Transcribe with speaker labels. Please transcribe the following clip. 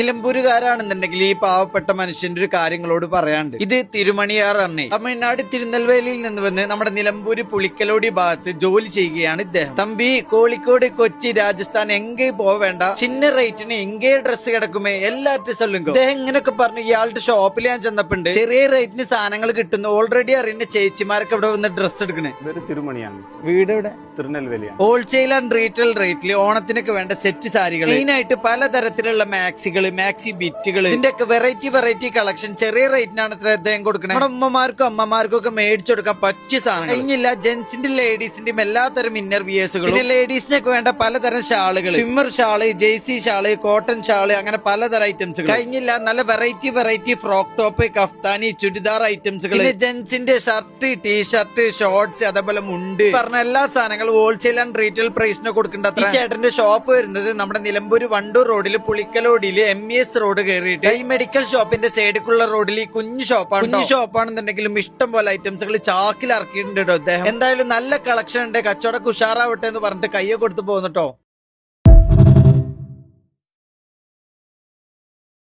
Speaker 1: നിലമ്പൂരുകാരാണെന്നുണ്ടെങ്കിൽ ഈ പാവപ്പെട്ട മനുഷ്യന്റെ ഒരു കാര്യങ്ങളോട് പറയാണ്ട്. ഇത് തിരുമണിയാറാണ്. തമിഴ്നാട് തിരുനെൽവേലിയിൽ നിന്ന് വന്ന് നമ്മുടെ നിലമ്പൂര് പുളിക്കലോടി ഭാഗത്ത് ജോലി ചെയ്യുകയാണ് ഇദ്ദേഹം. തമ്പി കോഴിക്കോട് കൊച്ചി രാജസ്ഥാൻ എങ്കേ പോവേണ്ട, ചിന്ന റേറ്റിന് എങ്കേ ഡ്രസ് കിടക്കുമേ എല്ലാറ്റും സൊല്ലുങ്കോ. ഇദ്ദേഹം ഇങ്ങനെയൊക്കെ പറഞ്ഞു. ഇയാളുടെ ഷോപ്പിൽ ഞാൻ ചെന്നപ്പോണ്ട് ചെറിയ റേറ്റിന് സാധനങ്ങൾ കിട്ടുന്നു. ഓൾറെഡി അറിയുന്ന ചേച്ചിമാരൊക്കെ ഇവിടെ വന്ന് ഡ്രസ് എടുക്കണേ.
Speaker 2: തിരുമണിയാണ്
Speaker 1: വീട് ഇവിടെ
Speaker 2: തിരുനെൽവേലിയാണ്.
Speaker 1: ഹോൾസെയിൽ ആൻഡ് റീറ്റെയിൽ റേറ്റിൽ ഓണത്തിനൊക്കെ വേണ്ട സെറ്റ് സാരികൾ, മെയിനായിട്ട് പലതരത്തിലുള്ള മാക്സികൾ, മാക്സി ബിറ്റുകൾ, ഇതിന്റെ ഒക്കെ വെറൈറ്റി കളക്ഷൻ ചെറിയ റേറ്റിനാണ് അദ്ദേഹം കൊടുക്കുന്നത്. നമ്മുടെ ഉമ്മമാർക്കും അമ്മമാർക്കും ഒക്കെ മേടിച്ചു കൊടുക്കാൻ പറ്റിയ സാധനം കഴിഞ്ഞില്ല. ജെന്റ്സിന്റെ ലേഡീസിന്റെയും എല്ലാത്തരം ഇന്നർ വിയേഴ്സുകളും, പിന്നെ ലേഡീസിനൊക്കെ വേണ്ട പലതരം ഷാളുകൾ, സ്വിമ്മർ ഷാള്, ജെയ്സി ഷാള്, കോട്ടൺ ഷാള്, അങ്ങനെ പലതരം ഐറ്റംസുകൾ കഴിഞ്ഞില്ല. നല്ല വെറൈറ്റി ഫ്രോക്ക് ടോപ്പ്, കഫ്താനി, ചുരിദാർ ഐറ്റംസുകൾ, പിന്നെ ജെന്റ്സിന്റെ ഷർട്ട്, ടീഷർട്ട്, ഷോർട്സ്, അതേപോലെ മുണ്ട്, പറഞ്ഞ എല്ലാ സാധനങ്ങളും ഹോൾസെയിൽ ആൻഡ് റീറ്റെയിൽ പ്രൈസിന് കൊടുക്കേണ്ട. ഈ ചേട്ടന്റെ ഷോപ്പ് വരുന്നത് നമ്മുടെ നിലമ്പൂർ വണ്ടൂർ റോഡിൽ പുളിക്കലോടിയിൽ MES റോഡ് കയറിയിട്ട് ഈ മെഡിക്കൽ ഷോപ്പിന്റെ സൈഡിലുള്ള റോഡിൽ ഈ കുഞ്ഞു ഷോപ്പാണെന്നുണ്ടെങ്കിലും ഇഷ്ടം പോലെ ഐറ്റംസുകൾ ചാക്കിൽ ഇറക്കിയിട്ടുണ്ട് അദ്ദേഹം. എന്തായാലും നല്ല കളക്ഷൻ ഉണ്ട്, കച്ചവടം ഉഷാറാവട്ടെ എന്ന് പറഞ്ഞിട്ട് കയ്യെ കൊടുത്ത് പോകുന്നുട്ടോ.